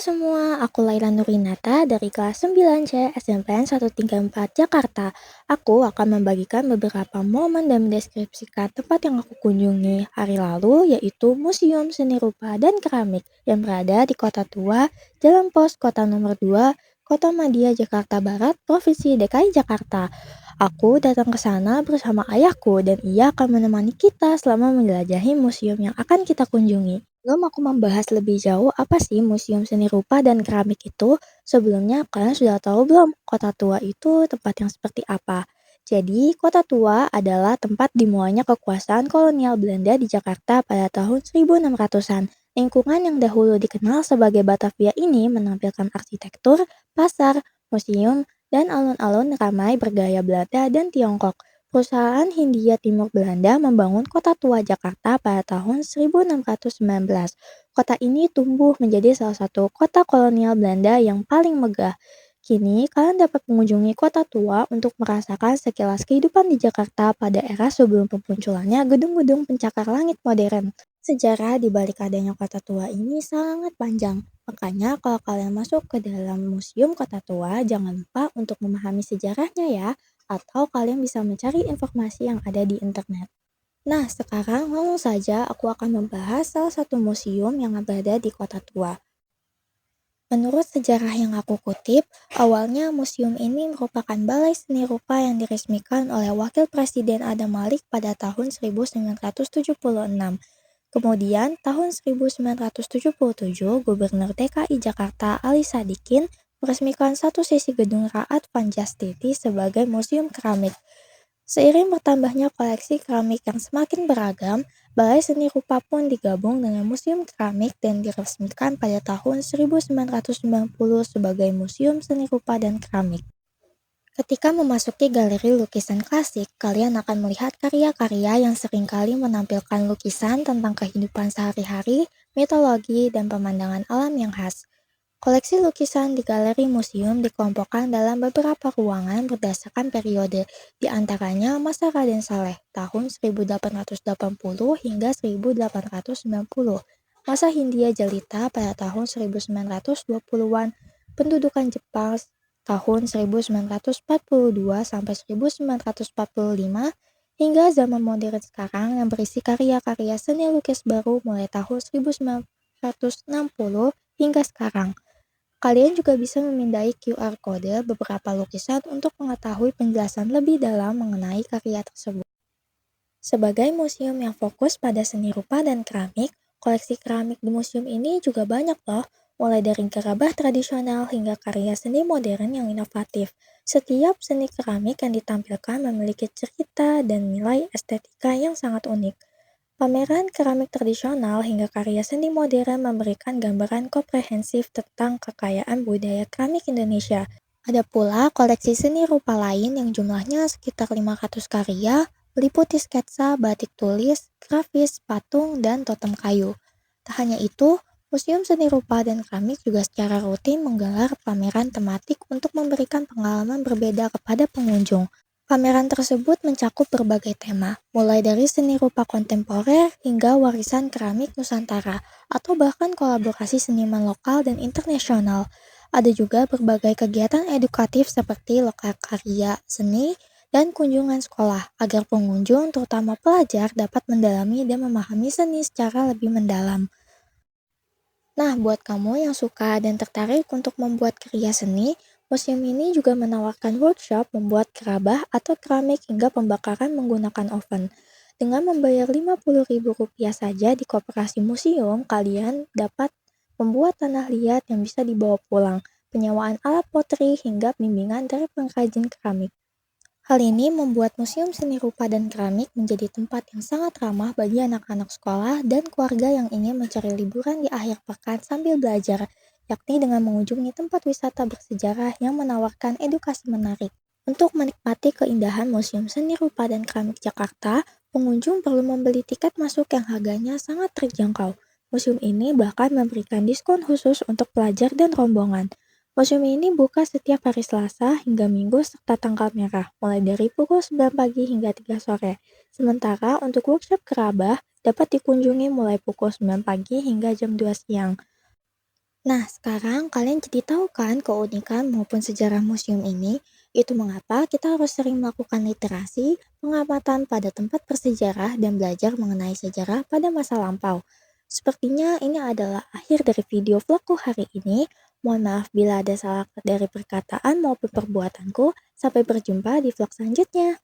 semua, aku Laila Nurinata dari kelas 9C SMPN 134 Jakarta. Aku akan membagikan beberapa momen dan mendeskripsikan tempat yang aku kunjungi hari lalu, yaitu Museum Seni Rupa dan Keramik yang berada di Kota Tua, Jalan Pos Kota Nomor 2, Kota Madia, Jakarta Barat, Provinsi DKI Jakarta. Aku datang ke sana bersama ayahku dan ia akan menemani kita selama menjelajahi museum yang akan kita kunjungi. Sebelum aku membahas lebih jauh apa sih Museum Seni Rupa dan Keramik itu, sebelumnya kalian sudah tahu belum Kota Tua itu tempat yang seperti apa? Jadi, Kota Tua adalah tempat dimulainya kekuasaan kolonial Belanda di Jakarta pada tahun 1600-an. Lingkungan yang dahulu dikenal sebagai Batavia ini menampilkan arsitektur, pasar, museum, dan alun-alun ramai bergaya Belanda dan Tiongkok. Perusahaan Hindia Timur Belanda membangun Kota Tua Jakarta pada tahun 1619. Kota ini tumbuh menjadi salah satu kota kolonial Belanda yang paling megah. Kini, kalian dapat mengunjungi Kota Tua untuk merasakan sekilas kehidupan di Jakarta pada era sebelum kemunculannya gedung-gedung pencakar langit modern. Sejarah di balik adanya Kota Tua ini sangat panjang. Makanya kalau kalian masuk ke dalam Museum Kota Tua, jangan lupa untuk memahami sejarahnya ya, atau kalian bisa mencari informasi yang ada di internet. Nah, sekarang langsung saja aku akan membahas salah satu museum yang berada di Kota Tua. Menurut sejarah yang aku kutip, awalnya museum ini merupakan balai seni rupa yang diresmikan oleh Wakil Presiden Adam Malik pada tahun 1976. Kemudian, tahun 1977, Gubernur DKI Jakarta Ali Sadikin meresmikan satu sisi gedung Raat Vanjastiti sebagai museum keramik. Seiring bertambahnya koleksi keramik yang semakin beragam, Balai Seni Rupa pun digabung dengan Museum Keramik dan diresmikan pada tahun 1990 sebagai Museum Seni Rupa dan Keramik. Ketika memasuki galeri lukisan klasik, kalian akan melihat karya-karya yang seringkali menampilkan lukisan tentang kehidupan sehari-hari, mitologi, dan pemandangan alam yang khas. Koleksi lukisan di galeri museum dikelompokkan dalam beberapa ruangan berdasarkan periode, di antaranya masa Raden Saleh tahun 1880 hingga 1890, masa Hindia Jelita pada tahun 1920-an, pendudukan Jepang tahun 1942 sampai 1945, hingga zaman modern sekarang yang berisi karya-karya seni lukis baru mulai tahun 1960 hingga sekarang. Kalian juga bisa memindai QR kode beberapa lukisan untuk mengetahui penjelasan lebih dalam mengenai karya tersebut. Sebagai museum yang fokus pada seni rupa dan keramik, koleksi keramik di museum ini juga banyak loh, mulai dari gerabah tradisional hingga karya seni modern yang inovatif. Setiap seni keramik yang ditampilkan memiliki cerita dan nilai estetika yang sangat unik. Pameran keramik tradisional hingga karya seni modern memberikan gambaran komprehensif tentang kekayaan budaya keramik Indonesia. Ada pula koleksi seni rupa lain yang jumlahnya sekitar 500 karya, meliputi sketsa, batik tulis, grafis, patung, dan totem kayu. Tak hanya itu, Museum Seni Rupa dan Keramik juga secara rutin menggelar pameran tematik untuk memberikan pengalaman berbeda kepada pengunjung. Pameran tersebut mencakup berbagai tema, mulai dari seni rupa kontemporer hingga warisan keramik Nusantara, atau bahkan kolaborasi seniman lokal dan internasional. Ada juga berbagai kegiatan edukatif seperti lokal karya seni dan kunjungan sekolah, agar pengunjung, terutama pelajar, dapat mendalami dan memahami seni secara lebih mendalam. Nah, buat kamu yang suka dan tertarik untuk membuat karya seni, museum ini juga menawarkan workshop membuat gerabah atau keramik hingga pembakaran menggunakan oven. Dengan membayar Rp50.000 saja di koperasi museum, kalian dapat membuat tanah liat yang bisa dibawa pulang, penyewaan alat pottery hingga bimbingan dari pengrajin keramik. Hal ini membuat Museum Seni Rupa dan Keramik menjadi tempat yang sangat ramah bagi anak-anak sekolah dan keluarga yang ingin mencari liburan di akhir pekan sambil belajar, yakni dengan mengunjungi tempat wisata bersejarah yang menawarkan edukasi menarik. Untuk menikmati keindahan Museum Seni Rupa dan Keramik Jakarta, pengunjung perlu membeli tiket masuk yang harganya sangat terjangkau. Museum ini bahkan memberikan diskon khusus untuk pelajar dan rombongan. Museum ini buka setiap hari Selasa hingga Minggu serta tanggal merah, mulai dari pukul 9 pagi hingga 3 sore. Sementara untuk workshop kerabah dapat dikunjungi mulai pukul 9 pagi hingga jam 2 siang. Nah, sekarang kalian jadi tahu kan keunikan maupun sejarah museum ini? Itu mengapa kita harus sering melakukan literasi, pengamatan pada tempat bersejarah, dan belajar mengenai sejarah pada masa lampau. Sepertinya ini adalah akhir dari video vlogku hari ini. Mohon maaf bila ada salah dari perkataan maupun perbuatanku. Sampai berjumpa di vlog selanjutnya.